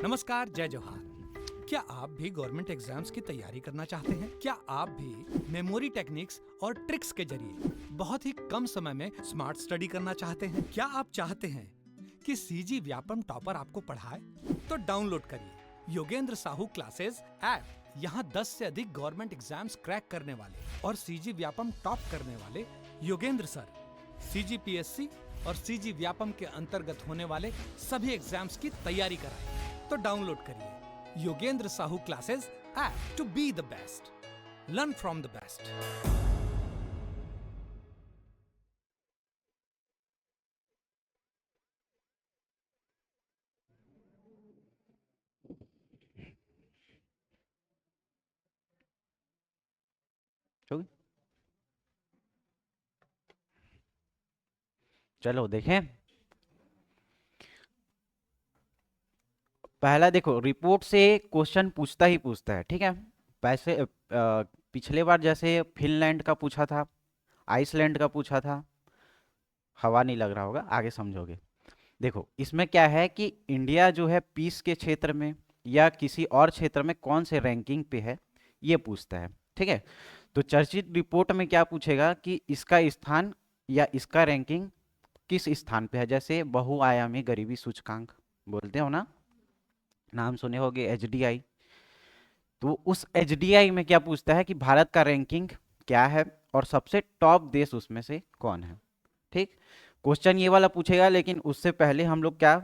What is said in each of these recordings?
नमस्कार, जय जोहार। क्या आप भी गवर्नमेंट एग्जाम्स की तैयारी करना चाहते हैं? क्या आप भी मेमोरी टेक्निक्स और ट्रिक्स के जरिए बहुत ही कम समय में स्मार्ट स्टडी करना चाहते हैं? क्या आप चाहते हैं कि सीजी व्यापम टॉपर आपको पढ़ाए? तो डाउनलोड करिए योगेंद्र साहू क्लासेस ऐप। यहाँ 10 से अधिक गवर्नमेंट एग्जाम्स क्रैक करने वाले और सीजी व्यापम टॉप करने वाले योगेंद्र सर सीजीपीएससी और सीजी व्यापम के अंतर्गत होने वाले सभी एग्जाम्स की तैयारी कराएं। तो डाउनलोड करिए Yogendra Sahu classes app to be the best, learn from the best. चलो देखें। पहला देखो, रिपोर्ट से क्वेश्चन पूछता ही पूछता है, ठीक है। पिछले बार जैसे फिनलैंड का पूछा था, आइसलैंड का पूछा था, हवा नहीं लग रहा होगा, आगे समझोगे। देखो इसमें क्या है कि इंडिया जो है पीस के क्षेत्र में या किसी और क्षेत्र में कौन से रैंकिंग पे है, ये पूछता है, ठीक है। तो चर्चित रिपोर्ट में क्या पूछेगा कि इसका स्थान या इसका रैंकिंग किस स्थान पे है। जैसे बहुआयामी गरीबी सूचकांक बोलते हो ना, नाम सुने होंगे एचडीआई। तो उस एचडीआई में क्या पूछता है कि भारत का रैंकिंग क्या है और सबसे टॉप देश उसमें से कौन है, ठीक। क्वेश्चन ये वाला पूछेगा, लेकिन उससे पहले हम लोग क्या,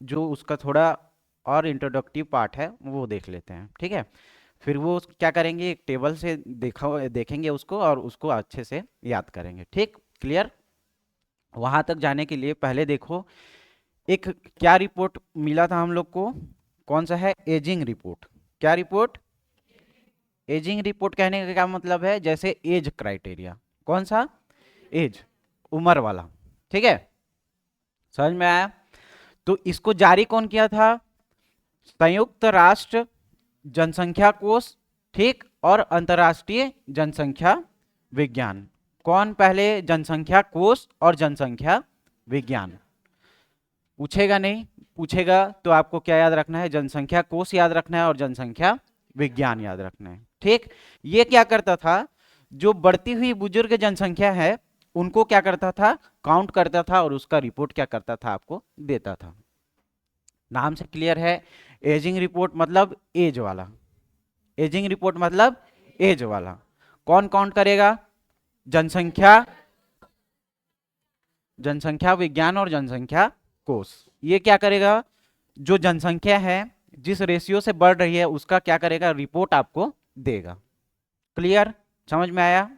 जो उसका थोड़ा और इंट्रोडक्टिव पार्ट है वो देख लेते हैं, ठीक है। फिर वो क्या करेंगे, एक टेबल से देखेंगे उसको और उसको अच्छे से याद करेंगे, ठीक। क्लियर। वहां तक जाने के लिए पहले देखो, एक क्या रिपोर्ट मिला था हम लोग को, कौन सा है, एजिंग रिपोर्ट। क्या रिपोर्ट, एजिंग रिपोर्ट। कहने का क्या मतलब है, जैसे एज क्राइटेरिया, कौन सा, एज, उम्र वाला, ठीक है। समझ में आया। तो इसको जारी कौन किया था, संयुक्त राष्ट्र जनसंख्या कोष, ठीक, और अंतर्राष्ट्रीय जनसंख्या विज्ञान। कौन पहले, जनसंख्या कोष और जनसंख्या विज्ञान। पूछेगा नहीं, पूछेगा तो आपको क्या याद रखना है, जनसंख्या कोष याद रखना है और जनसंख्या विज्ञान याद रखना है, ठीक। ये क्या करता था, जो बढ़ती हुई बुजुर्ग जनसंख्या है उनको क्या करता था, काउंट करता था और उसका रिपोर्ट क्या करता था, आपको देता था। नाम से क्लियर है, एजिंग रिपोर्ट मतलब एज वाला, एजिंग रिपोर्ट मतलब एज वाला। कौन काउंट करेगा, जनसंख्या, जनसंख्या विज्ञान और जनसंख्या कोष। ये क्या करेगा, जो जनसंख्या है जिस रेशियो से बढ़ रही है उसका क्या करेगा, रिपोर्ट आपको देगा। क्लियर, समझ में आया।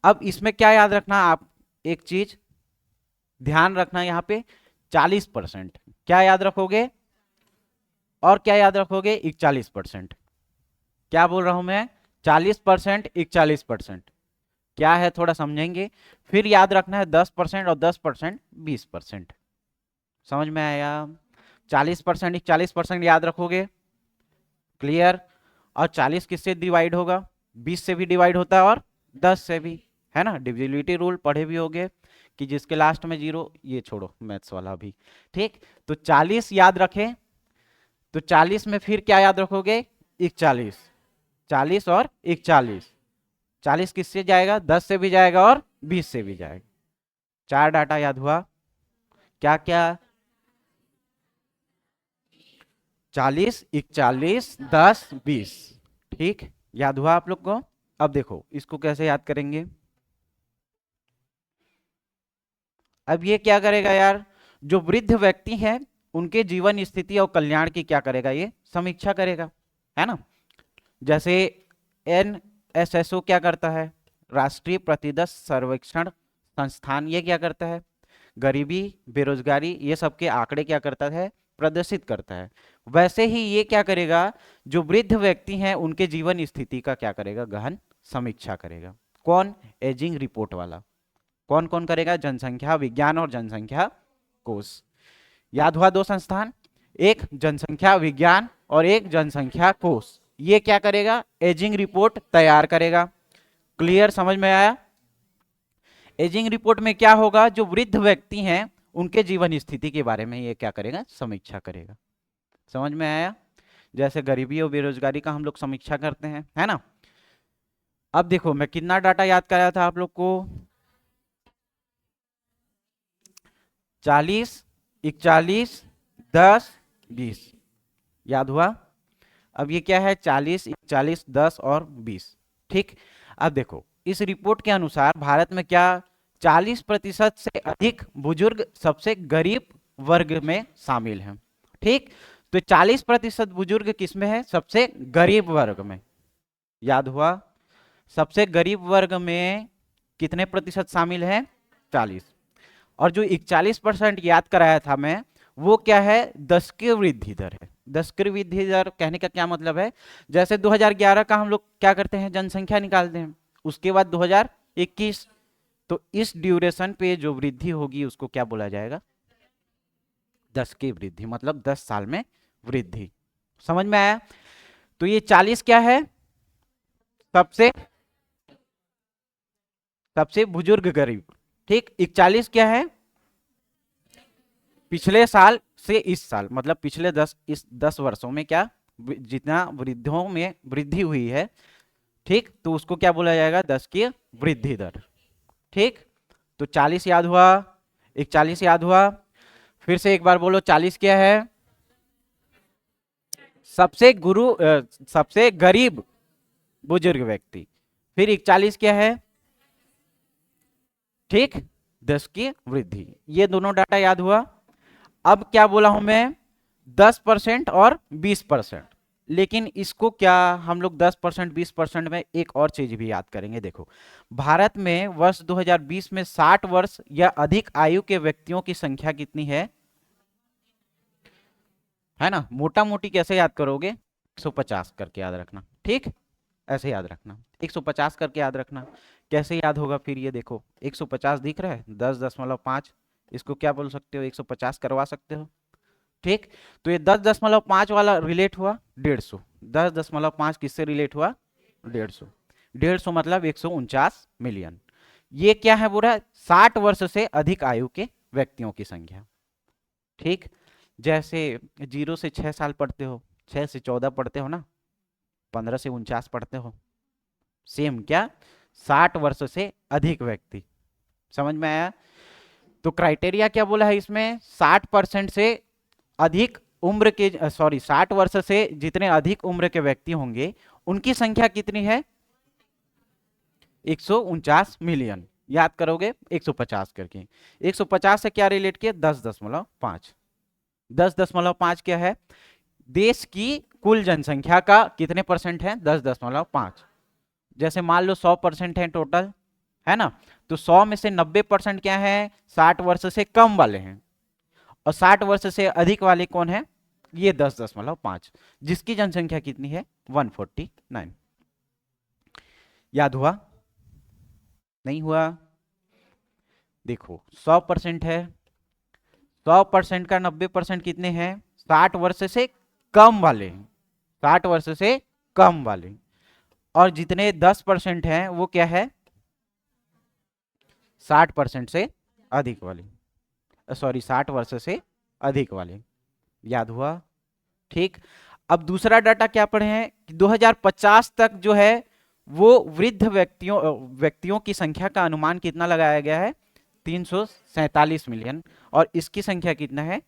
अब इसमें क्या याद रखना, आप एक चीज ध्यान रखना, यहाँ पे 40%, क्या याद रखोगे, और क्या याद रखोगे, 41%। क्या बोल रहा हूं मैं, 40%, 41%, क्या है थोड़ा समझेंगे। फिर याद रखना है 10% और 10%, 20%। समझ में आया, 40%, 41% याद रखोगे। क्लियर। और 40 किससे डिवाइड होगा, 20 से भी डिवाइड होता है और 10 से भी, है ना। डिविजिबिलिटी रूल पढ़े भी होगे कि जिसके लास्ट में 0, ये छोड़ो मैथ्स वाला भी, ठीक। तो 40 याद रखें, तो 40 में फिर क्या याद रखोगे, 41, 40 और 41। 40 किससे जाएगा, 10 से भी जाएगा और 20 से भी जाएगा। 4 डाटा याद हुआ, क्या क्या, 40, 41, 10, 20, ठीक, याद हुआ आप लोग को। अब देखो इसको कैसे याद करेंगे। अब ये क्या करेगा यार, जो वृद्ध व्यक्ति हैं उनके जीवन स्थिति और कल्याण की क्या करेगा, ये समीक्षा करेगा, है ना। जैसे एनएसएसओ क्या करता है, राष्ट्रीय प्रतिदर्श सर्वेक्षण संस्थान, ये क्या करता है, गरीबी, बेरोजगारी, ये सबके आंकड़े क्या करता है, प्रदर्शित करता है। वैसे ही ये क्या करेगा, जो वृद्ध व्यक्ति हैं उनके जीवन स्थिति का क्या करेगा, गहन समीक्षा करेगा। कौन, एजिंग रिपोर्ट वाला। कौन कौन करेगा, जनसंख्या विज्ञान और जनसंख्या कोष। याद हुआ दो संस्थान, एक जनसंख्या विज्ञान और एक जनसंख्या कोष। ये क्या करेगा, एजिंग रिपोर्ट तैयार करेगा। क्लियर, समझ में आया। एजिंग रिपोर्ट में क्या होगा, जो वृद्ध व्यक्ति हैं उनके जीवन स्थिति के बारे में ये क्या करेगा, समीक्षा करेगा। समझ में आया? जैसे गरीबी और बेरोजगारी का हम लोग समीक्षा करते हैं, है ना। अब देखो मैं कितना डाटा याद कराया था आप लोग को, 40, 41, 10, 20, याद हुआ। अब ये क्या है, 40, 41, 10 और 20। ठीक, अब देखो इस रिपोर्ट के अनुसार भारत में क्या 40% से अधिक बुजुर्ग सबसे गरीब वर्ग में शामिल हैं। ठीक, तो 40% बुजुर्ग किसमें है, सबसे गरीब वर्ग में, याद हुआ। सबसे गरीब वर्ग में कितने प्रतिशत शामिल है, 40। और जो 41% याद कराया था मैं, वो क्या है, 10 की वृद्धि दर है। 10 की वृद्धि दर कहने का क्या मतलब है, जैसे 2011 का हम लोग क्या करते हैं, जनसंख्या निकालते हैं, उसके बाद 2021, तो इस ड्यूरेशन पे जो वृद्धि होगी उसको क्या बोला जाएगा, 10 की वृद्धि, मतलब 10 साल में वृद्धि। समझ में आया? तो ये 40 क्या है, सबसे सबसे बुजुर्ग गरीब। ठीक, 41 क्या है, पिछले साल से इस साल, मतलब पिछले 10 वर्षों में क्या जितना वृद्धों में वृद्धि हुई है। ठीक, तो उसको क्या बोला जाएगा, 10 की वृद्धि दर। ठीक, तो 40 याद हुआ, 41 याद हुआ, फिर से एक बार बोलो, 40 क्या है, सबसे गरीब बुजुर्ग व्यक्ति। फिर 41 क्या है, ठीक, 10 की वृद्धि। ये दोनों डाटा याद हुआ। अब क्या बोला हूं मैं, 10% और 20%। लेकिन इसको क्या हम लोग 10% 20% में एक और चीज भी याद करेंगे। देखो भारत में वर्ष 2020 में 60 वर्ष या अधिक आयु के व्यक्तियों की संख्या कितनी है ना। मोटा मोटी कैसे याद करोगे, 150 करके याद रखना। ठीक, ऐसे याद रखना, 150 करके याद रखना। कैसे याद होगा फिर, ये देखो 150 दिख रहा है, 10.5, इसको क्या बोल सकते हो, 150 करवा सकते हो। ठीक, तो ये 10.5 वाला रिलेट हुआ 150, 10.5 किससे रिलेट हुआ, 150, 150 मतलब 149 मिलियन। ये क्या है, बोला 60 वर्ष से अधिक आयु के व्यक्तियों की संख्या। ठीक, जैसे 0 से 6 साल पढ़ते हो, 6 से 14 पढ़ते हो ना, 15 से 49 पढ़ते हो, सेम क्या 60 वर्ष से अधिक व्यक्ति। समझ में आया? तो क्राइटेरिया क्या बोला है इसमें, 60% से अधिक उम्र के, सॉरी 60 वर्ष से जितने अधिक उम्र के व्यक्ति होंगे उनकी संख्या कितनी है, 149 मिलियन। याद करोगे 150 करके, 150 से क्या रिलेट किया, 10.5। 10.5 क्या है, देश की कुल जनसंख्या का कितने परसेंट है, 10.5। जैसे मान लो 100% है टोटल, है ना, तो 100 में से 90% क्या है, 60 वर्ष से कम वाले हैं, और 60 वर्ष से अधिक वाले कौन है, ये 10.5, जिसकी जनसंख्या कितनी है, 149। याद हुआ, नहीं हुआ? देखो 100% है, 100% का 90% कितने हैं, 60 वर्ष से कम वाले हैं, 60 वर्ष से कम वाले। और जितने 10% हैं वो क्या है, 60% से अधिक वाले, सॉरी 60 वर्ष से अधिक वाले। याद हुआ? ठीक, अब दूसरा डाटा क्या पढ़े हैं कि 2050 तक जो है वो वृद्ध व्यक्तियों की संख्या का अनुमान कितना लगाया गया है, 347 मिलियन। और इसकी संख्या कितना है,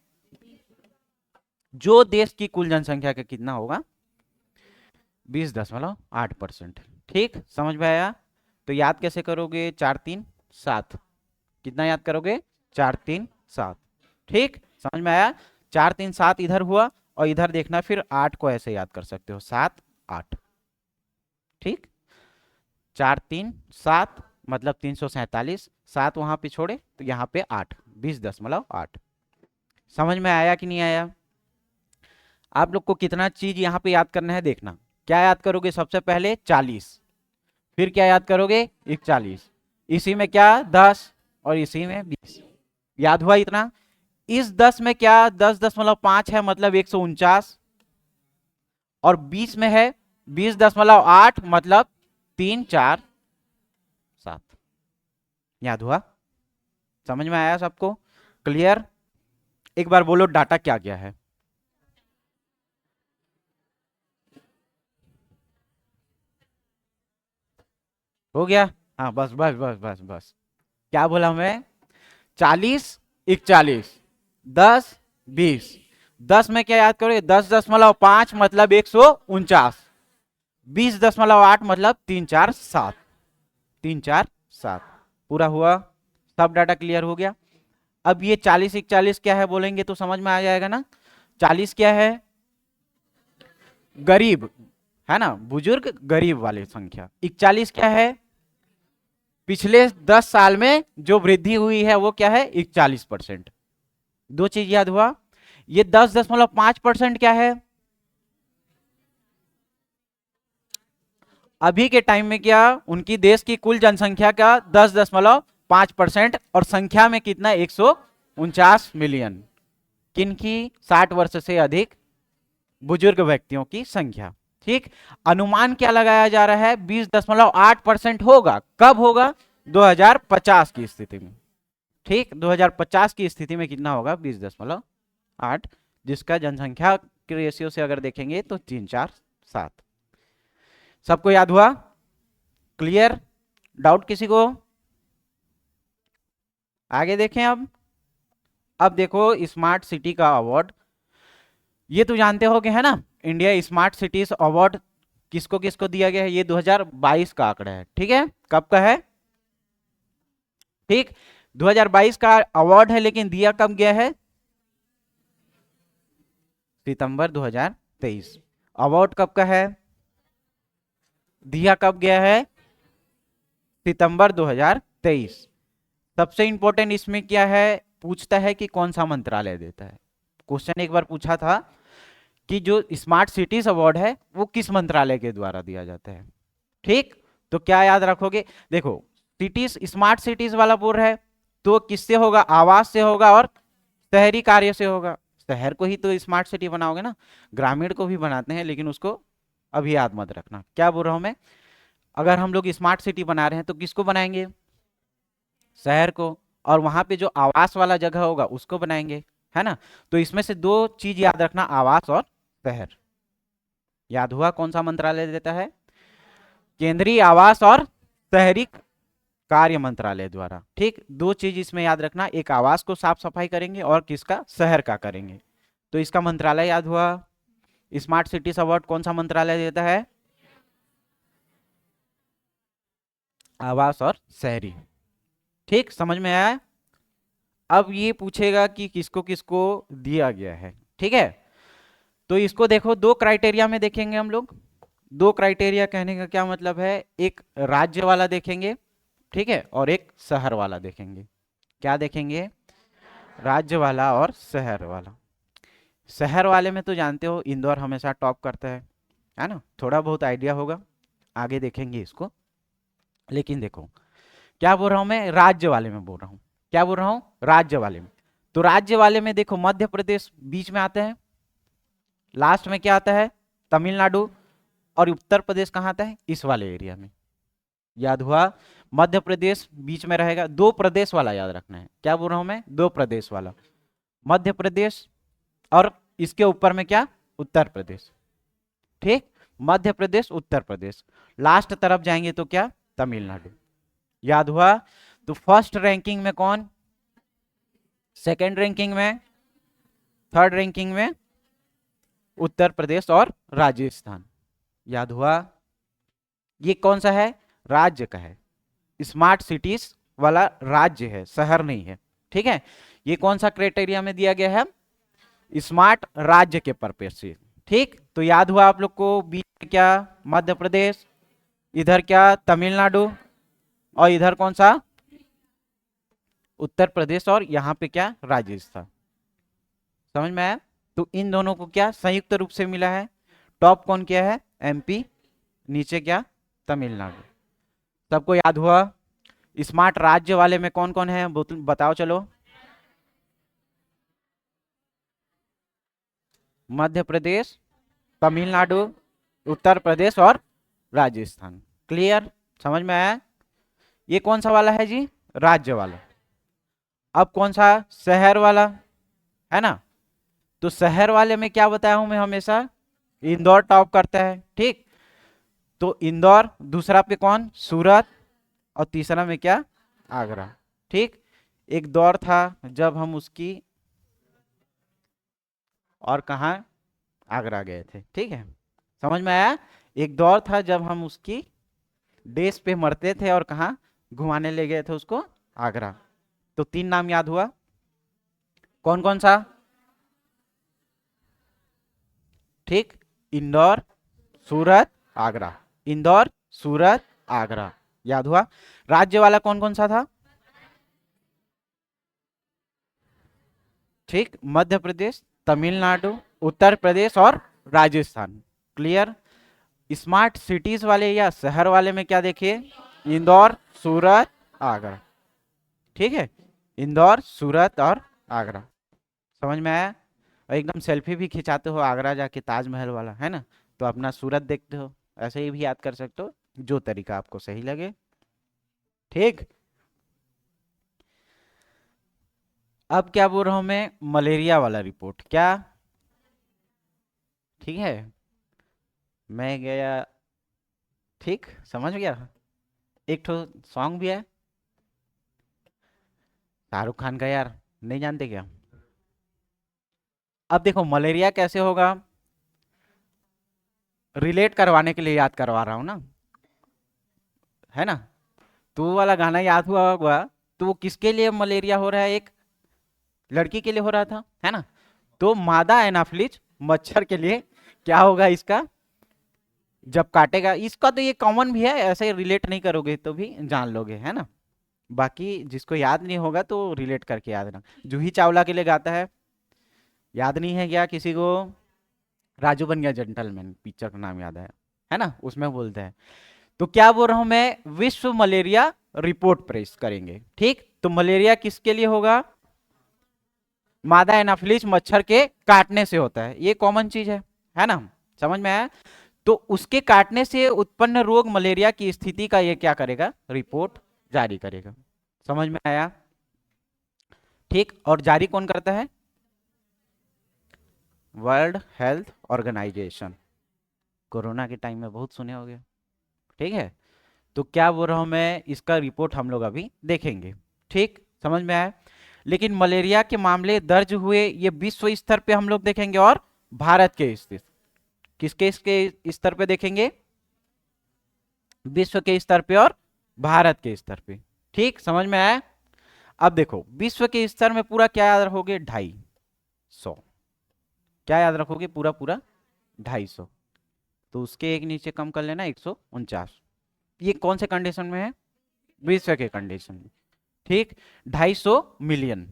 जो देश की कुल जनसंख्या का कितना होगा, 20.8%। ठीक, समझ में आया? तो याद कैसे करोगे, 4 3 7, कितना याद करोगे, 4 3 7। ठीक, समझ में आया? 4 3 7 इधर हुआ, और इधर देखना फिर 8 को ऐसे याद कर सकते हो, 7 8। ठीक, 4 3 7 मतलब 347, 7 वहां पे छोड़े तो यहाँ पे 8, 20.8। समझ में आया कि नहीं आया? आप लोग को कितना चीज यहाँ पे याद करना है, देखना क्या याद करोगे, सबसे पहले 40, फिर क्या याद करोगे, 41, इसी में क्या 10, और इसी में 20। याद हुआ इतना? इस 10 में क्या 10.5 है, मतलब 149, और 20 में है 20.8 मतलब 3 4 7। याद हुआ? समझ में आया सबको? क्लियर? एक बार बोलो डाटा क्या क्या है। हो गया। हाँ बस बस बस बस बस। क्या बोला मैं? 40, 41, 10, 20। 10 में क्या याद करोगे? 10.5 मतलब 149। 20.8 मतलब 3, 4, 7। 3, 4, 7 पूरा हुआ। सब डाटा क्लियर हो गया। अब ये 40, 41 क्या है बोलेंगे तो समझ में आ जाएगा ना। 40 क्या है? गरीब, है ना, बुजुर्ग गरीब वाली संख्या। 41 क्या है? पिछले 10 साल में जो वृद्धि हुई है वो क्या है? 41%। दो चीज याद हुआ। ये 10.5% क्या है? अभी के टाइम में क्या उनकी देश की कुल जनसंख्या का 10.5%, और संख्या में कितना? 149 मिलियन। किनकी? 60 वर्ष से अधिक बुजुर्ग व्यक्तियों की संख्या। ठीक। अनुमान क्या लगाया जा रहा है? 20.8% होगा। कब होगा? 2050 की स्थिति में। ठीक, 2050 की स्थिति में कितना होगा? 20.8, जिसका जनसंख्या के रेशियो से अगर देखेंगे तो 3, 4, 7। सबको याद हुआ? क्लियर? डाउट किसी को? आगे देखें। अब देखो स्मार्ट सिटी का अवार्ड, ये तो जानते होगे है ना। इंडिया स्मार्ट सिटीज अवार्ड किसको किसको दिया गया है? ये 2022 का आंकड़ा है। ठीक है, कब का है? ठीक, 2022 का अवार्ड है, लेकिन दिया कब गया है? सितंबर 2023। अवार्ड कब का है? दिया कब गया है? सितंबर 2023। सबसे इंपॉर्टेंट इसमें क्या है? पूछता है कि कौन सा मंत्रालय देता है। क्वेश्चन एक बार पूछा था कि जो स्मार्ट सिटीज अवार्ड है वो किस मंत्रालय के द्वारा दिया जाता है। ठीक, तो क्या याद रखोगे? देखो, सिटीज, स्मार्ट सिटीज वाला बोल रहा है तो किससे होगा? आवास से होगा और शहरी कार्य से होगा। शहर को ही तो स्मार्ट सिटी बनाओगे ना, ग्रामीण को भी बनाते हैं, लेकिन उसको अभी याद मत रखना। क्या बोल रहा हूं मैं? अगर हम लोग स्मार्ट सिटी बना रहे हैं तो किसको बनाएंगे? शहर को। और वहां पे जो आवास वाला जगह होगा उसको बनाएंगे, है ना। तो इसमें से दो चीज याद रखना, आवास और शहर। याद हुआ कौन सा मंत्रालय देता है? केंद्रीय आवास और शहरी कार्य मंत्रालय द्वारा। ठीक, दो चीज इसमें याद रखना, एक आवास को साफ सफाई करेंगे और किसका? शहर का करेंगे। तो इसका मंत्रालय याद हुआ। स्मार्ट सिटीज अवार्ड कौन सा मंत्रालय देता है? आवास और शहरी। ठीक, समझ में आया? अब ये पूछेगा कि किसको किसको दिया गया है। ठीक है, तो इसको देखो, दो क्राइटेरिया में देखेंगे हम लोग। दो क्राइटेरिया कहने का क्या मतलब है? एक राज्य वाला देखेंगे, ठीक है, और एक शहर वाला देखेंगे। क्या देखेंगे? राज्य वाला और शहर वाला। शहर वाले में तो जानते हो इंदौर हमेशा टॉप करता है ना। थोड़ा बहुत आइडिया होगा, आगे देखेंगे इसको। लेकिन देखो क्या बोल रहा हूं मैं? राज्य वाले में बोल रहा हूं। क्या बोल रहा हूं? राज्य वाले में। तो राज्य वाले में देखो, मध्य प्रदेश बीच में आते हैं, लास्ट में क्या आता है? तमिलनाडु। और उत्तर प्रदेश कहाँ आता है? इस वाले एरिया में। याद हुआ? मध्य प्रदेश बीच में रहेगा। दो प्रदेश वाला याद रखना है। क्या बोल रहा हूं मैं? दो प्रदेश वाला। मध्य प्रदेश और इसके ऊपर में क्या? उत्तर प्रदेश। ठीक, मध्य प्रदेश, उत्तर प्रदेश। लास्ट तरफ जाएंगे तो क्या? तमिलनाडु। याद हुआ? तो फर्स्ट रैंकिंग में कौन? सेकंड रैंकिंग में, थर्ड रैंकिंग में उत्तर प्रदेश और राजस्थान। याद हुआ? ये कौन सा है? राज्य का है। स्मार्ट सिटीज वाला राज्य है, शहर नहीं है। ठीक है, ये कौन सा क्राइटेरिया में दिया गया है? स्मार्ट राज्य के पर्पज से। ठीक, तो याद हुआ आप लोग को? बीच में क्या? मध्य प्रदेश, इधर क्या? तमिलनाडु, और इधर कौन सा? उत्तर प्रदेश, और यहाँ पे क्या? राजस्थान। समझ में आया? तो इन दोनों को क्या संयुक्त रूप से मिला है? टॉप कौन क्या है? एमपी, नीचे क्या? तमिलनाडु। सबको याद हुआ? स्मार्ट राज्य वाले में कौन कौन है बताओ चलो। मध्य प्रदेश, तमिलनाडु, उत्तर प्रदेश और राजस्थान। क्लियर? समझ में आया? ये कौन सा वाला है जी? राज्य वाला। अब कौन सा? शहर वाला, है ना। तो शहर वाले में क्या बताया हूं मैं हमेशा? इंदौर टॉप करता है। ठीक, तो इंदौर, दूसरा पे कौन? सूरत, और तीसरा में क्या, आगरा। ठीक, एक दौर था जब हम उसकी, और कहाँ, आगरा गए थे। ठीक है, समझ में आया। एक दौर था जब हम उसकी देश पे मरते थे और कहाँ घुमाने ले गए थे उसको, आगरा। तो 3 नाम याद हुआ, कौन कौन सा? ठीक, इंदौर, सूरत, आगरा। इंदौर, सूरत, आगरा, याद हुआ। राज्य वाला कौन कौन सा था? ठीक, मध्य प्रदेश, तमिलनाडु, उत्तर प्रदेश और राजस्थान। क्लियर। स्मार्ट सिटीज वाले या शहर वाले में क्या देखिए, इंदौर, सूरत, आगरा। ठीक है, इंदौर, सूरत और आगरा। समझ में आया। और एकदम सेल्फी भी खिंचाते हो आगरा जाके, ताजमहल वाला, है ना, तो अपना सूरत देखते हो, ऐसे ही भी याद कर सकते हो, जो तरीका आपको सही लगे। ठीक, अब क्या बोल रहा हूं मैं, मलेरिया वाला रिपोर्ट। क्या, ठीक है, मैं गया, ठीक, समझ गया। एक तो सॉन्ग भी है शाहरुख खान का, यार नहीं जानते क्या? अब देखो मलेरिया कैसे होगा, रिलेट करवाने के लिए याद करवा रहा हूं ना, है ना। तो वो वाला गाना याद हुआ होगा, तो वो किसके लिए मलेरिया हो रहा है, एक लड़की के लिए हो रहा था, है ना। तो मादा एनाफ्लिज मच्छर के लिए क्या होगा इसका, जब काटेगा इसका, तो ये कॉमन भी है, ऐसे रिलेट नहीं करोगे तो भी जान लोगे, है ना। बाकी जिसको याद नहीं होगा तो रिलेट करके याद रखना। जूही चावला के लिए गाता है, याद नहीं है क्या किसी को? राजू बन गया जेंटलमैन, पिक्चर का नाम याद है ना, उसमें बोलते हैं। तो क्या बोल रहा हूं मैं, विश्व मलेरिया रिपोर्ट प्रेस करेंगे। ठीक, तो मलेरिया किसके लिए होगा, मादा एनाफिलिस मच्छर के काटने से होता है, ये कॉमन चीज है ना, समझ में आया। तो उसके काटने से उत्पन्न रोग मलेरिया की स्थिति का ये क्या करेगा, रिपोर्ट जारी करेगा। समझ में आया। ठीक, और जारी कौन करता है, वर्ल्ड हेल्थ ऑर्गेनाइजेशन। कोरोना के टाइम में बहुत सुने होंगे। ठीक है, तो क्या बोल रहा हूं मैं, इसका रिपोर्ट हम लोग अभी देखेंगे। ठीक, समझ में आया। लेकिन मलेरिया के मामले दर्ज हुए ये विश्व स्तर पे हम लोग देखेंगे, और भारत के स्तर, किसके इसके स्तर पे देखेंगे, विश्व के स्तर पे और भारत के स्तर पे। ठीक, समझ में आया। अब देखो विश्व के स्तर में पूरा क्या याद रखोगे, 250, क्या याद रखोगे, पूरा पूरा 250। तो उसके एक नीचे कम कर लेना 149। ये कौन से कंडीशन में है, विश्व के कंडीशन में। ठीक, 250 मिलियन।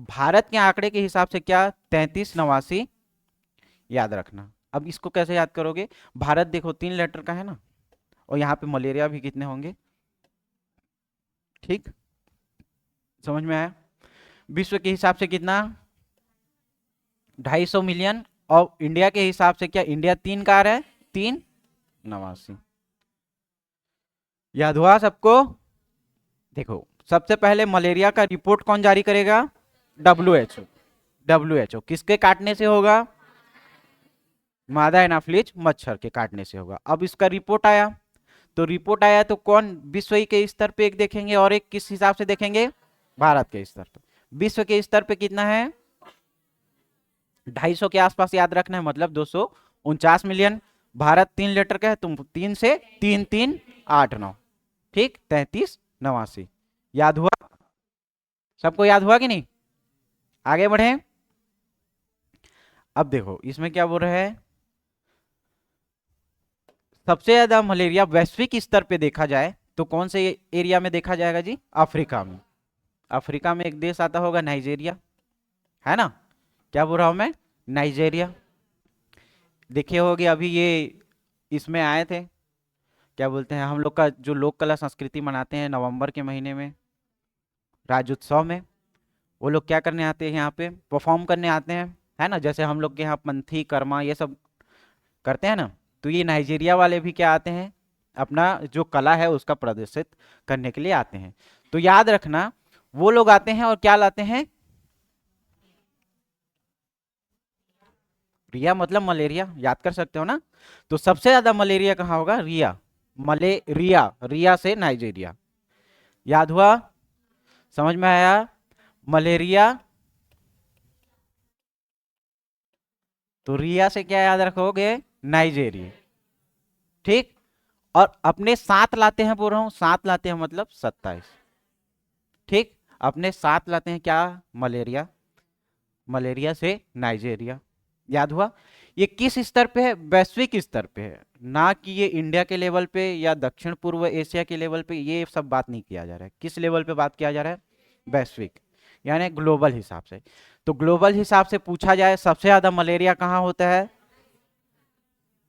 भारत के आंकड़े के हिसाब से क्या, 3389 याद रखना। अब इसको कैसे याद करोगे, भारत देखो 3 लेटर का है ना, और यहाँ पे मलेरिया भी कितने होंगे। ठीक, समझ में आया। विश्व के हिसाब से कितना, 250 मिलियन, और इंडिया के हिसाब से क्या, इंडिया 3 का आ रहा है, 389। याद हुआ सबको। देखो सबसे पहले मलेरिया का रिपोर्ट कौन जारी करेगा, WHO। WHO किसके काटने से होगा, मादा एनाफ्लिज मच्छर के काटने से होगा। अब इसका रिपोर्ट आया, तो रिपोर्ट आया तो कौन, विश्व के स्तर पे एक देखेंगे और एक किस हिसाब से देखेंगे, भारत के स्तर पे। विश्व के स्तर पे कितना है, 250 के आसपास याद रखना है, मतलब 249 मिलियन। भारत 3 लेटर का है, तुम 3 से 3389। ठीक, 3389 याद हुआ, सबको याद हुआ कि नहीं, आगे बढ़े। अब देखो इसमें क्या बोल रहे हैं, सबसे ज्यादा मलेरिया वैश्विक स्तर पे देखा जाए तो कौन से एरिया में देखा जाएगा जी, अफ्रीका में। अफ्रीका में एक देश आता होगा नाइजेरिया, है ना। क्या बोल रहा हूं मैं, नाइजेरिया। देखे होगे अभी ये इसमें आए थे, क्या बोलते हैं, हम लोग का जो लोक कला संस्कृति मनाते हैं नवंबर के महीने में, राज्योत्सव में, वो लोग क्या करने आते हैं यहाँ पे, परफॉर्म करने आते हैं, है ना। जैसे हम लोग के यहाँ पंथी कर्मा ये सब करते हैं ना, तो ये नाइजीरिया वाले भी क्या आते हैं, अपना जो कला है उसका प्रदर्शित करने के लिए आते हैं। तो याद रखना वो लोग आते हैं और क्या लाते हैं, रिया मतलब मलेरिया, याद कर सकते हो ना। तो सबसे ज्यादा मलेरिया कहाँ होगा, रिया, मलेरिया, रिया से नाइजीरिया। याद हुआ? समझ में आया? मलेरिया, तो रिया से क्या याद रखोगे? नाइजेरिया। ठीक, और अपने साथ लाते हैं, बोल रहा हूं साथ लाते हैं मतलब 27। ठीक, अपने साथ लाते हैं क्या? मलेरिया, मलेरिया से नाइजेरिया। याद हुआ? ये किस स्तर पे है? वैश्विक स्तर पे है, ना कि ये इंडिया के लेवल पे या दक्षिण पूर्व एशिया के लेवल पे, ये सब बात नहीं किया जा रहा है। किस लेवल पे बात किया जा रहा है? वैश्विक, यानी ग्लोबल हिसाब से। तो ग्लोबल हिसाब से पूछा जाए सबसे ज्यादा मलेरिया कहाँ होता है,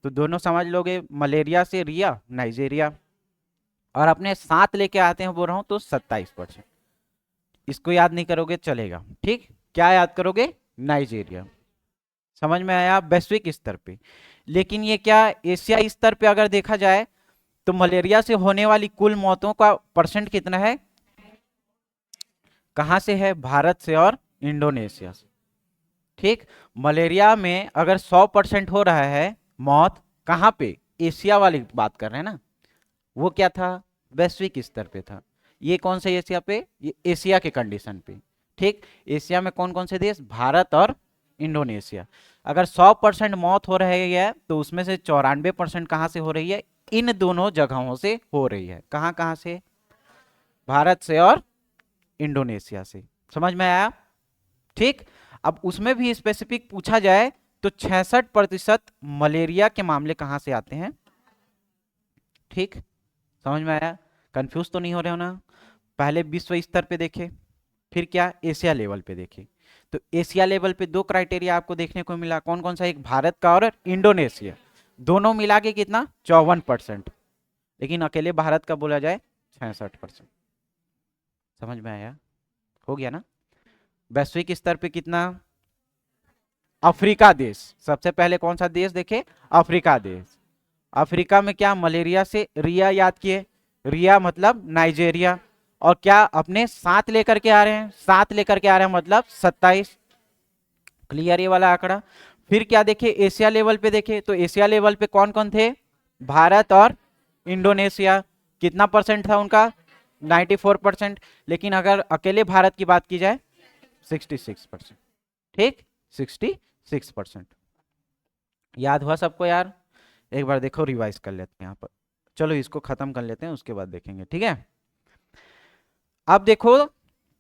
तो दोनों समझ लोगे, मलेरिया से रिया, नाइजेरिया। और अपने साथ लेके आते हैं, बोल रहा हूं तो 27%। इसको याद नहीं करोगे चलेगा। ठीक, क्या याद करोगे? नाइजेरिया। समझ में आया? वैश्विक स्तर पे। लेकिन ये क्या, एशिया स्तर पे अगर देखा जाए तो मलेरिया से होने वाली कुल मौतों का परसेंट कितना है? कहां से है? भारत से और इंडोनेशिया से। ठीक, मलेरिया में अगर 100% हो रहा है मौत, कहां पे? एशिया वाली बात कर रहे हैं ना, वो क्या था? वैश्विक स्तर पे था। ये कौन से एशिया पे? ये एशिया के कंडीशन पे। ठीक, एशिया में कौन कौन से देश? भारत और इंडोनेशिया। अगर 100% मौत हो रही है तो उसमें से 94% कहां से हो रही है? इन दोनों जगहों से हो रही है। कहां कहां से? भारत से और इंडोनेशिया से। समझ में आया? ठीक, अब उसमें भी स्पेसिफिक पूछा जाए तो 66% मलेरिया के मामले कहां से आते हैं। ठीक, समझ में आया? कंफ्यूज तो नहीं हो रहे हो ना? पहले विश्व स्तर पे देखे, फिर क्या एशिया लेवल पे देखे। तो एशिया लेवल पे दो क्राइटेरिया आपको देखने को मिला, कौन कौन सा? एक भारत का और इंडोनेशिया। दोनों मिला के कितना? 54%। लेकिन अकेले भारत का बोला जाए 66%। समझ में आया? हो गया ना? वैश्विक स्तर पे कितना? अफ्रीका देश सबसे पहले, कौन सा देश देखे? अफ्रीका देश। अफ्रीका में क्या? मलेरिया से रिया याद किए, रिया मतलब नाइजेरिया। और क्या अपने साथ लेकर के आ रहे हैं? साथ लेकर के आ रहे हैं मतलब 27। क्लियर ये वाला आंकड़ा? फिर क्या देखे? एशिया लेवल पे देखे, तो एशिया लेवल पे कौन कौन थे? भारत और इंडोनेशिया। कितना परसेंट था उनका? 94%। लेकिन अगर अकेले भारत की बात की जाए 66%। ठीक, 66%। याद हुआ सबको यार? एक बार देखो, रिवाइज कर लेते हैं यहाँ पर। चलो इसको खत्म कर लेते हैं, उसके बाद देखेंगे। ठीक है, अब देखो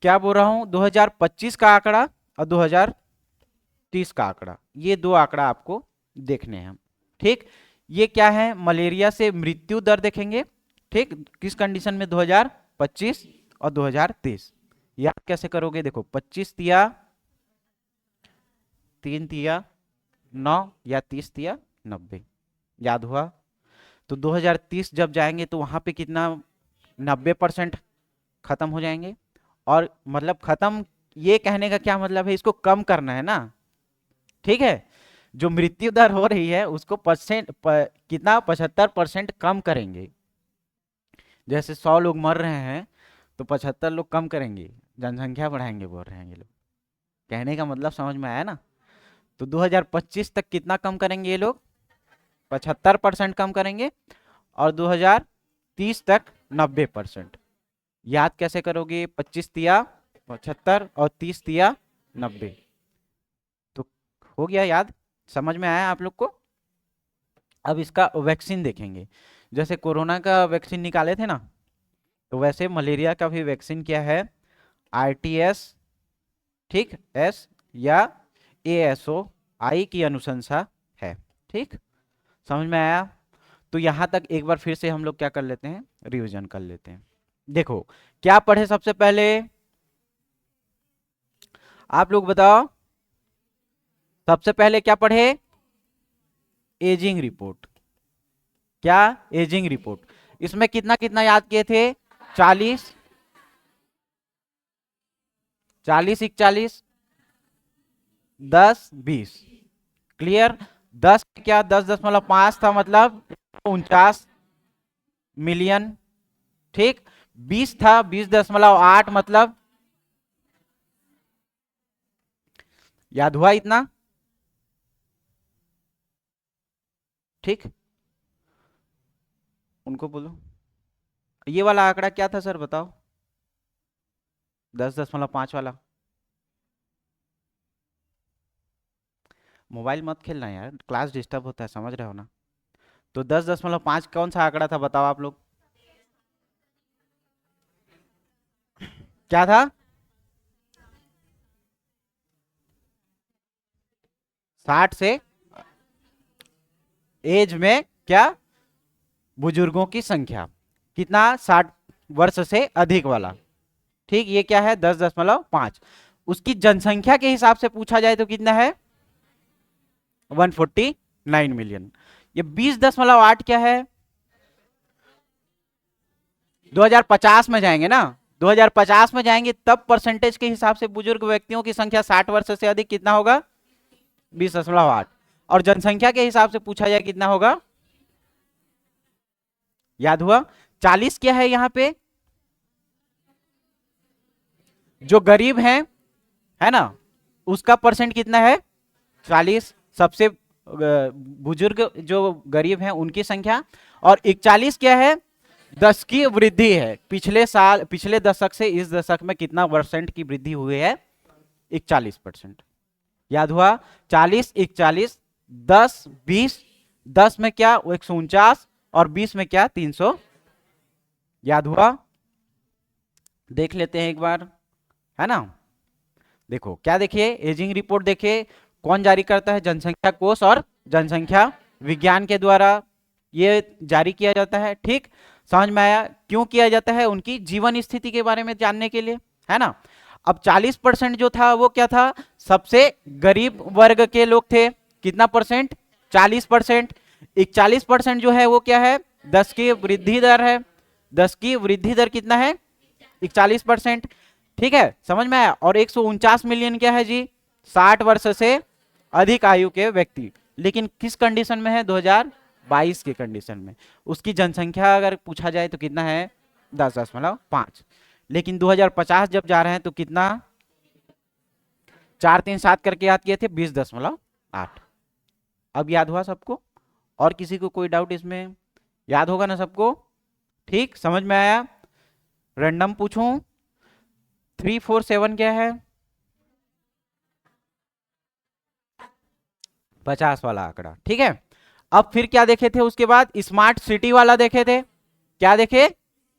क्या बोल रहा हूं, 2025 का आंकड़ा और 2030 का आंकड़ा, ये दो आंकड़ा आपको देखने हैं। ठीक, ये क्या है? मलेरिया से मृत्यु दर देखेंगे। ठीक, किस कंडीशन में? 2025 और 2030। याद कैसे करोगे? देखो 25 तिया 3 तिया 9 या 30 तिया 90। याद हुआ? तो 2030 जब जाएंगे तो वहां पे कितना? 90% खत्म हो जाएंगे। और मतलब खत्म, ये कहने का क्या मतलब है? इसको कम करना है ना। ठीक है, जो मृत्यु दर हो रही है उसको कितना? 75% कम करेंगे। जैसे 100 लोग मर रहे हैं तो 75 लोग कम करेंगे, जनसंख्या बढ़ाएंगे बोल रहे हैं ये लोग। कहने का मतलब समझ में आया ना? तो 2025 तक कितना कम करेंगे ये लोग? 75% कम करेंगे। और 2030 तक 90%। याद कैसे करोगे? 25 तिया 75 और 30 तिया 90। तो हो गया याद? समझ में आया आप लोग को? अब इसका वैक्सीन देखेंगे। जैसे कोरोना का वैक्सीन निकाले थे ना, तो वैसे मलेरिया का भी वैक्सीन क्या है? आरटीएस, ठीक, एस या एएसओ आई की अनुशंसा है। ठीक, समझ में आया? तो यहां तक एक बार फिर से हम लोग क्या कर लेते हैं? रिवीजन कर लेते हैं। देखो क्या पढ़े सबसे पहले? आप लोग बताओ, सबसे पहले क्या पढ़े? Ageing report. क्या? Ageing report. इसमें कितना कितना याद किए थे? 40, 40 41, 10 20। क्लियर? 10 क्या? 10.5 था, मतलब 49 मिलियन। ठीक, 20 था, 20.8, मतलब याद हुआ इतना? ठीक, उनको बोलो ये वाला आंकड़ा क्या था सर, बताओ। 10.5 वाला। मोबाइल मत खेलना यार, क्लास डिस्टर्ब होता है, समझ रहे हो ना। तो 10.5 कौन सा आंकड़ा था बताओ आप लोग, क्या था? 60 से एज में क्या, बुजुर्गों की संख्या कितना, 60 वर्ष से अधिक वाला। ठीक, ये क्या है 10.5। उसकी जनसंख्या के हिसाब से पूछा जाए तो कितना है 149 मिलियन। ये 20.8 क्या है, 2050 में जाएंगे ना, 2050 में जाएंगे तब परसेंटेज के हिसाब से बुजुर्ग व्यक्तियों की संख्या 60 वर्ष से अधिक कितना होगा 20.8। और जनसंख्या के हिसाब से पूछा जाए कितना होगा, याद हुआ 40 क्या है यहां पे, जो गरीब है ना, उसका परसेंट कितना है 40, सबसे बुजुर्ग जो गरीब हैं उनकी संख्या। और 41 क्या है, 10 की वृद्धि है, पिछले साल पिछले दशक से इस दशक में कितना परसेंट की वृद्धि हुई है 41%। याद हुआ 40 41, 10 20, 10 में क्या 149 और 20 में क्या 300। याद हुआ, देख लेते हैं एक बार, है ना। देखो क्या, देखिए एजिंग रिपोर्ट देखिए कौन जारी करता है, जनसंख्या कोष और जनसंख्या विज्ञान के द्वारा ये जारी किया जाता है। ठीक, समझ में आया क्यों किया जाता है, उनकी जीवन स्थिति के बारे में जानने के लिए, है ना। अब 40% जो था वो क्या था, सबसे गरीब वर्ग के लोग थे, कितना परसेंट 40%। 41% जो है वो क्या है 10 की वृद्धि दर है, 10 की वृद्धि दर कितना है 41%। ठीक है, समझ में आया। और 149 मिलियन क्या है जी, 60 वर्ष से अधिक आयु के व्यक्ति, लेकिन किस कंडीशन में है 2022 के कंडीशन में। उसकी जनसंख्या अगर पूछा जाए तो कितना है 10.5, लेकिन 2050 जब जा रहे हैं तो कितना 4 3 7 करके याद किए थे 20.8। अब याद हुआ सबको, और किसी को कोई डाउट इसमें, याद होगा ना सबको, ठीक समझ में आया। रैंडम पूछूं, 347 क्या है 50 वाला आंकड़ा। ठीक है, अब फिर क्या देखे थे उसके बाद, स्मार्ट सिटी वाला देखे थे, क्या देखे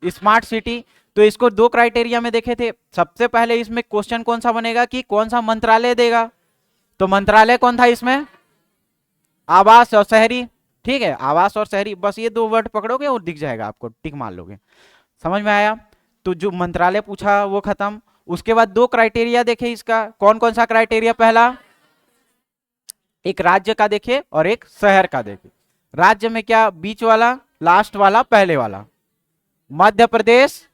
स्मार्ट सिटी। तो इसको दो क्राइटेरिया में देखे थे। सबसे पहले इसमें क्वेश्चन कौन सा बनेगा कि कौन सा मंत्रालय देगा, तो मंत्रालय कौन था इसमें, आवास और शहरी। ठीक है, आवास और शहरी, बस ये दो वर्ड पकड़ोगे और दिख जाएगा आपको, टिक मार लोगे। समझ में आया, तो जो मंत्रालय पूछा वो खत्म। उसके बाद दो क्राइटेरिया देखे इसका, कौन कौन सा क्राइटेरिया, पहला एक राज्य का देखे और एक शहर का देखे। राज्य में क्या, बीच वाला, लास्ट वाला, पहले वाला, मध्य प्रदेश,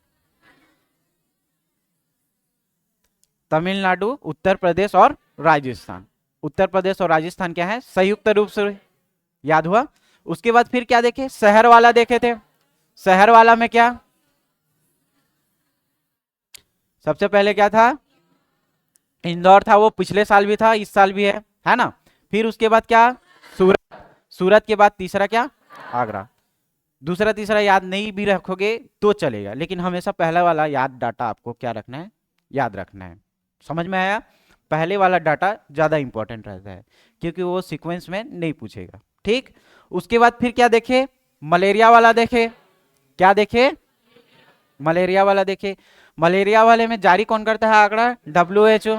तमिलनाडु, उत्तर प्रदेश और राजस्थान। उत्तर प्रदेश और राजस्थान क्या है संयुक्त रूप से, याद हुआ। उसके बाद फिर क्या देखे, शहर वाला देखे थे। शहर वाला में क्या, सबसे पहले क्या था इंदौर था, वो पिछले साल भी था इस साल भी है ना। फिर उसके बाद क्या सूरत, सूरत के बाद तीसरा क्या आगरा। दूसरा तीसरा याद नहीं भी रखोगे तो चलेगा, लेकिन हमेशा पहला वाला याद डाटा आपको क्या रखना है, याद रखना है। समझ में आया, पहले वाला डाटा ज्यादा इंपॉर्टेंट रहता है क्योंकि वो सीक्वेंस में नहीं पूछेगा। ठीक, उसके बाद फिर क्या देखे, मलेरिया वाला देखे, क्या देखे मलेरिया वाला देखे। मलेरिया वाले में जारी कौन करता है आंकड़ा, WHO।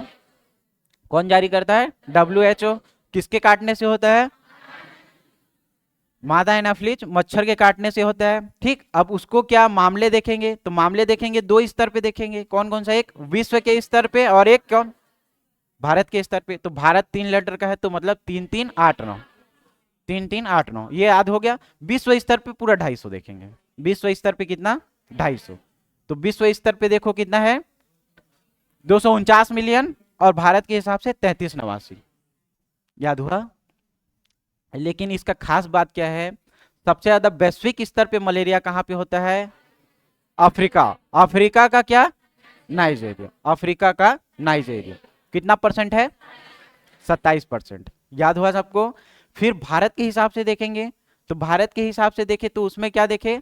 कौन जारी करता है, WHO। किसके काटने से होता है, मादा एनाफ्लिज मच्छर के काटने से होता है। ठीक, अब उसको क्या मामले देखेंगे, तो मामले देखेंगे दो स्तर पे देखेंगे, कौन कौन सा, एक विश्व के स्तर पे और एक कौन भारत के स्तर पे। तो भारत 3 लेटर का है तो मतलब 3 3 8 9, 3 3 8 9, ये याद हो गया। विश्व स्तर पे पूरा 250 देखेंगे, विश्व स्तर पे कितना 250। तो विश्व स्तर पे देखो कितना है 249 मिलियन और भारत के हिसाब से 3389, याद हुआ। लेकिन इसका खास बात क्या है, सबसे ज्यादा वैश्विक स्तर पे मलेरिया कहां पे होता है, अफ्रीका। अफ्रीका का क्या, नाइजीरिया, अफ्रीका का नाइजीरिया। कितना परसेंट है 27%, याद हुआ सबको। फिर भारत के हिसाब से देखेंगे, तो भारत के हिसाब से देखे तो उसमें क्या देखे,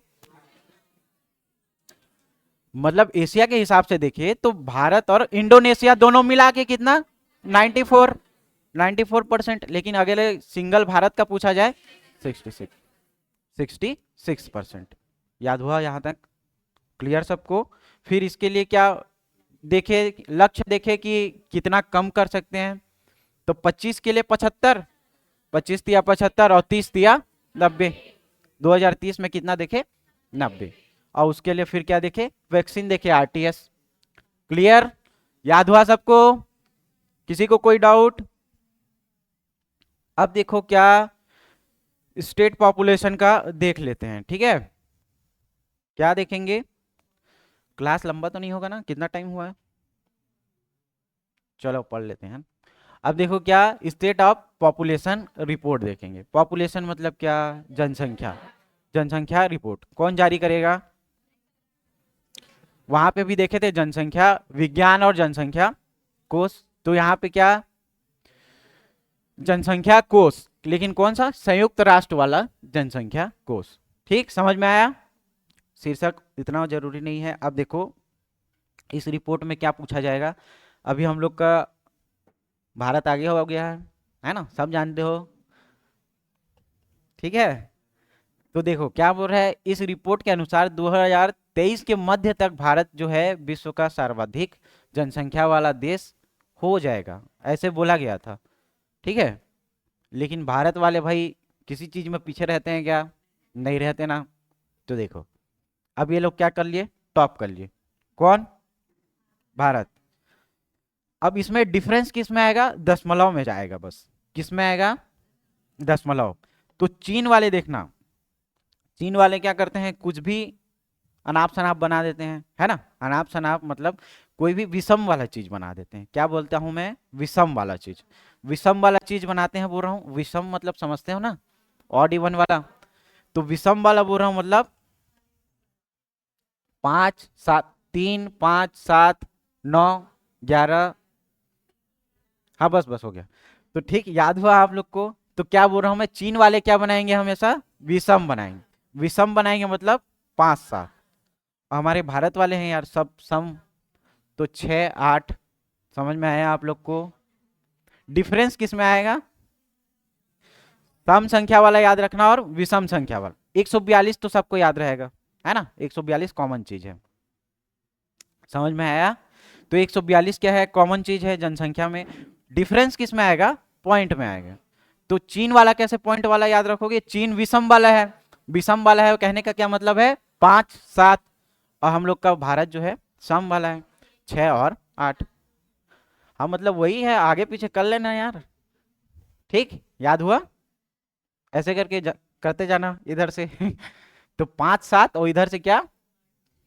मतलब एशिया के हिसाब से देखिए तो भारत और इंडोनेशिया दोनों मिला के कितना 94 लेकिन अगले सिंगल भारत का पूछा जाए 66% याद हुआ यहाँ तक? क्लियर सबको? फिर इसके लिए क्या देखे, लक्ष्य देखे कि कितना कम कर सकते हैं। तो 25 के लिए 75, 25 दिया 75 और 30 दिया 90। 2030 में कितना देखे 90। और उसके लिए फिर क्या देखे, वैक्सीन देखे आरटीएस। क्लियर? याद हुआ सबको? किसी को कोई डाउट? अब देखो क्या स्टेट पॉपुलेशन का देख लेते हैं, ठीक है? क्या देखेंगे? क्लास लंबा तो नहीं होगा ना? कितना टाइम हुआ है? चलो पढ़ लेते हैं। अब देखो क्या स्टेट ऑफ पॉपुलेशन रिपोर्ट देखेंगे। पॉपुलेशन मतलब क्या? जनसंख्या। जनसंख्या रिपोर्ट कौन जारी करेगा? वहां पे भी देखे थे जनसंख्या विज्ञान और जनसंख्या कोष। तो यहाँ पे क्या जनसंख्या कोष, लेकिन कौन सा? संयुक्त राष्ट्र वाला जनसंख्या कोष। ठीक, समझ में आया? शीर्षक इतना जरूरी नहीं है। अब देखो इस रिपोर्ट में क्या पूछा जाएगा। अभी हम लोग का भारत आगे हो गया है ना, सब जानते हो, ठीक है? तो देखो क्या बोल रहा है इस रिपोर्ट के अनुसार 2023 के मध्य तक भारत जो है विश्व का सर्वाधिक जनसंख्या वाला देश हो जाएगा, ऐसे बोला गया था, ठीक है? लेकिन भारत वाले भाई किसी चीज में पीछे रहते हैं क्या? नहीं रहते ना। तो देखो अब ये लोग क्या कर लिए, टॉप कर लिए। कौन? भारत। अब इसमें डिफरेंस किस में आएगा? दशमलव में जाएगा बस। किस में आएगा? दशमलव। तो चीन वाले देखना, चीन वाले क्या करते हैं, कुछ भी अनाप शनाप बना देते हैं, है ना? अनाप शनाप मतलब कोई भी विषम वाला चीज बना देते हैं। क्या बोलता हूं मैं? विषम वाला चीज। विषम वाला चीज बनाते हैं बोल रहा हूँ। विषम मतलब समझते हो ना, ऑड इवन वाला। तो विषम वाला बोल रहा हूँ मतलब 5 7 3 5 7 9 11। हाँ बस बस हो गया। तो ठीक याद हुआ आप लोग को? तो क्या बोल रहा हूं मैं, चीन वाले क्या बनाएंगे, हमेशा विषम बनाएंगे। विषम बनाएंगे मतलब 5 7। हमारे भारत वाले हैं यार सब सम, तो 6 8। समझ में आया आप लोग को? डिफरेंस किस में आएगा? सम संख्या वाला याद रखना और विषम संख्या वाला। 142 तो सबको याद रहेगा, है ना? 142 कॉमन चीज है। समझ में आया? तो 142 क्या है? कॉमन चीज है जनसंख्या में। डिफरेंस किस में आएगा? पॉइंट में आएगा। तो चीन वाला कैसे पॉइंट वाला याद रखोगे? चीन विषम वाला है। विषम वाला है कहने का क्या मतलब है? 5 7। और हम लोग का भारत जो है सम वाला है, 6 और 8। हाँ मतलब वही है, आगे पीछे कर लेना यार। ठीक, याद हुआ? ऐसे करके करते जाना इधर से तो 5 7 और इधर से क्या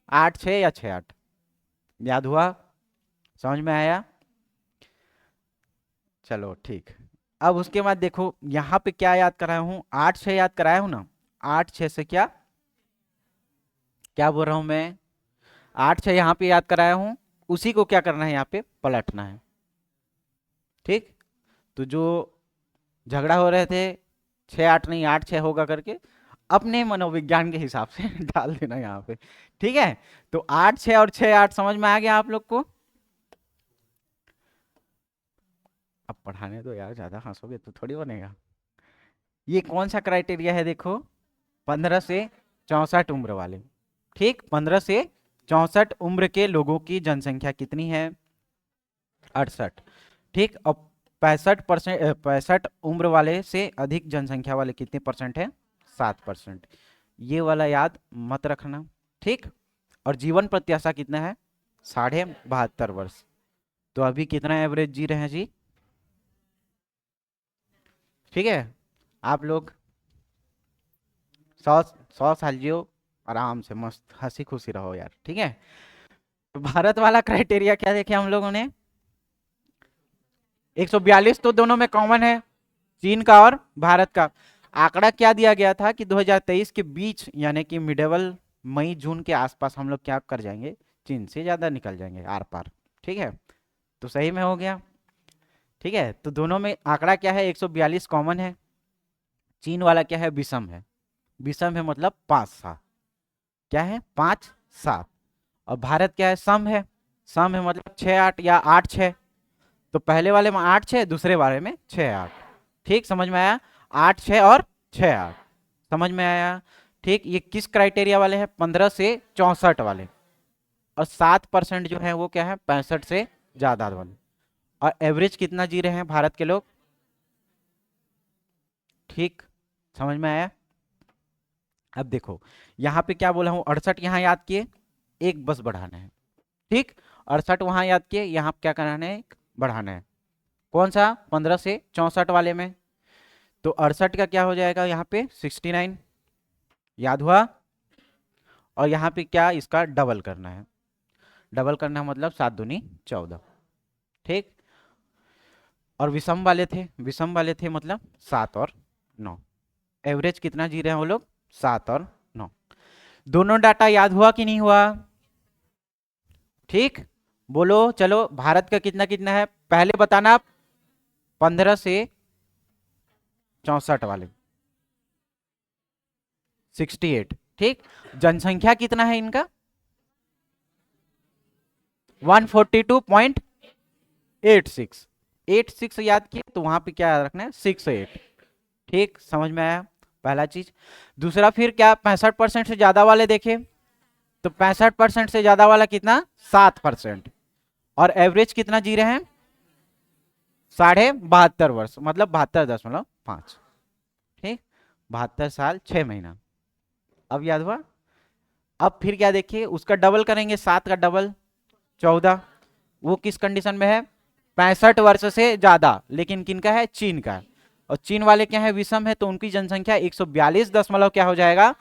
8 6 या 6 8। याद हुआ? समझ में आया? चलो ठीक। अब उसके बाद देखो यहाँ पे क्या याद कराया हूँ, 8 6 याद कराया हूँ ना। 8 6 से क्या क्या बोल रहा हूँ मैं, 8 6 यहाँ पे याद कराया हूँ। उसी को क्या करना है, यहाँ पे पलटना है। ठीक, तो जो झगड़ा हो रहे थे 6 8 नहीं 8 6 होगा करके, अपने मनोविज्ञान के हिसाब से डाल देना यहाँ पे। ठीक है, तो 8 6 और 6 8 समझ में आ गया आप लोग को? अब पढ़ाने दो यार, ज्यादा हंसोगे तो थोड़ी बनेगा। ये कौन सा क्राइटेरिया है देखो, 15 से 64 उम्र वाले। ठीक, 15 से 64 उम्र के लोगों की जनसंख्या कितनी है? 68। ठीक, अब 65% उम्र वाले से अधिक जनसंख्या वाले कितने परसेंट है? 7%। ये वाला याद मत रखना। ठीक, और जीवन प्रत्याशा कितना है? 72.5 वर्ष। तो अभी कितना एवरेज जी रहे हैं जी? ठीक है, आप लोग 100 साल जियो आराम से, मस्त हंसी खुशी रहो यार। ठीक है, तो भारत वाला क्राइटेरिया क्या देखे हम लोगों ने? 142 तो दोनों में कॉमन है, चीन का और भारत का। आंकड़ा क्या दिया गया था कि 2023 के बीच यानी कि मिडेवल मई जून के आसपास हम लोग क्या कर जाएंगे, चीन से ज्यादा निकल जाएंगे आर पार। ठीक है, तो सही में हो गया। ठीक है, तो दोनों में आंकड़ा क्या है? 142 कॉमन है। चीन वाला क्या है? विषम है। विषम है मतलब 5 7। क्या है? 5 7। और भारत क्या है, सम है। सम है मतलब 6 8 या 8 6। तो पहले वाले में 8 6, दूसरे वाले में 6 8। ठीक, समझ में आया? 8 6 और 6 8, समझ में आया? ठीक, ये किस क्राइटेरिया वाले हैं? 15 से 64 वाले। और 7% जो है वो क्या है, 65 से ज्यादा वाले। और एवरेज कितना जी रहे हैं भारत के लोग? ठीक, समझ में आया? अब देखो यहाँ पे क्या बोला हूँ, 68 यहाँ याद किए, एक बस बढ़ाना है। ठीक, 68 वहां याद किए, यहाँ क्या कराना है, एक बढ़ाना है। कौन सा? 15 से 64 वाले में। तो 68 का क्या हो जाएगा यहाँ पे, 69, याद हुआ? और यहाँ पे क्या, इसका डबल करना है। डबल करना है मतलब 7 दूनी 14। ठीक, और विषम वाले थे, विषम वाले थे मतलब 7 और 9। एवरेज कितना जी रहे हैं वो लोग, 7 और 9। दोनों डाटा याद हुआ कि नहीं हुआ? ठीक, बोलो चलो, भारत का कितना कितना है पहले बताना। 15 से 64 वाले 68। ठीक, जनसंख्या कितना है इनका, 142.86। 86 याद किए तो वहां पे क्या याद रखना है, 68। ठीक, समझ में आया पहला चीज। दूसरा फिर क्या, 65% से ज्यादा वाले देखे तो 65% से ज्यादा वाला कितना, 7%। और एवरेज कितना जी रहे हैं, 72.5 वर्ष, मतलब 72.5। ठीक, 72 साल 6 महीना। अब याद हुआ? अब फिर क्या देखिए, उसका डबल करेंगे, 7 का डबल 14। वो किस कंडीशन में है, 65 वर्ष से ज्यादा, लेकिन किनका है, चीन का। और चीन वाले क्या है, विषम है, तो उनकी जनसंख्या 142 दशमलव क्या हो जाएगा,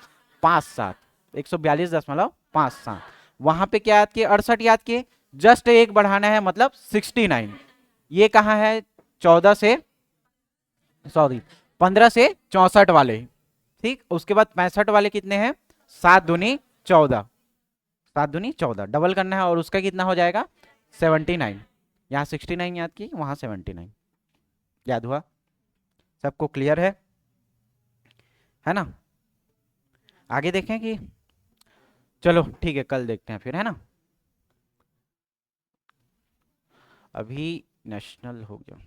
57। 142.57। वहां पे क्या याद किए, 68 याद किए, जस्ट एक बढ़ाना है मतलब 69। ये कहाँ है, 14 से, सॉरी 15 से 64 वाले। ठीक, उसके बाद 65 वाले कितने हैं, 7 दूनी 14। 7 दूनी 14, डबल करना है और उसका कितना हो जाएगा, 79। यहाँ 69 याद की, वहां 79। याद हुआ? सबको क्लियर है ना? आगे देखें कि, चलो ठीक है, कल देखते हैं फिर, है ना? अभी नेशनल हो गया।